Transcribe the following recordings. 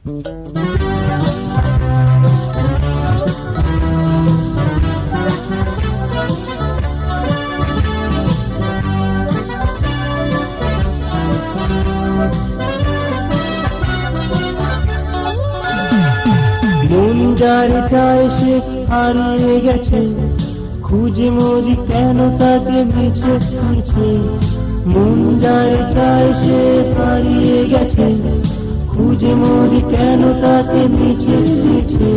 মন যার চায় সে হারিয়ে গেছে, খুঁজে মরি কেন তাকে মিছে মিছে। মন যার চায় সে হারিয়ে গেছে, খুঁজে মরি কেন তাকে মিছে মিছে।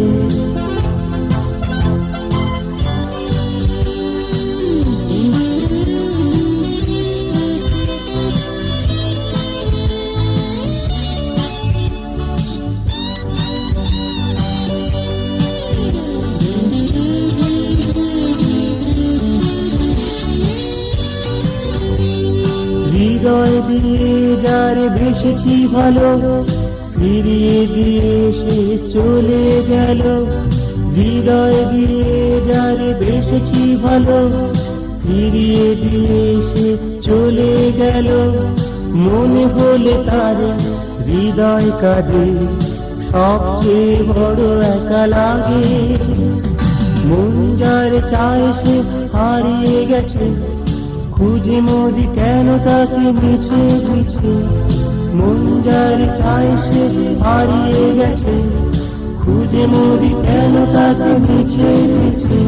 হৃদয় দিয়ে যারে বেসেছি ভালো, ফিরিয়ে দিয়ে সে চলে গেল। হৃদয় দিয়ে যারে বেসেছি ভালো, ফিরিয়ে দিয়ে সে চলে গেল। মনে হলে তার হৃদয় কাঁদে, সবচেয়ে বড় একা লাগে। মন যার চায় সে হারিয়ে গেছে, খুঁজে মরি কেন তাকে মিছে মিছে। মন যার চায় সে হারিয়ে গেছে, খুঁজে মরি কেন তাকে মিছে মিছে।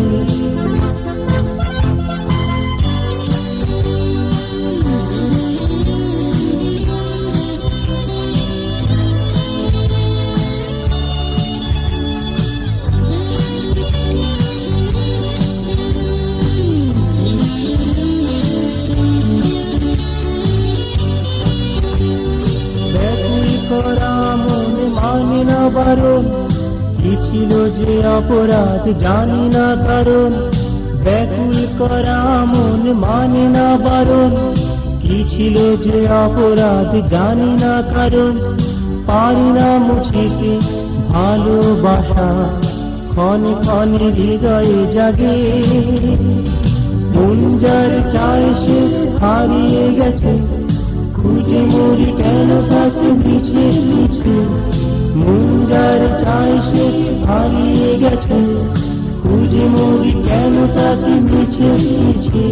করা মনে মানে না বারণ, কি ছিল যে অপরাধ জানি না কারণ। ব্যাকুল করা মন মানে না বারণ, কি ছিল যে অপরাধ জানি না কারণ। পারি না মুছিতে ভালোবাসা, ক্ষণে ক্ষণে হৃদয়ে জাগে। মন যার চায় সে হারিয়ে গেছে, খুঁজে মরি কেন তাকে মিছে মিছে। মন যার চায় সে হারিয়ে গেছে, খুঁজে মরি কেন তাকে মিছে মিছে।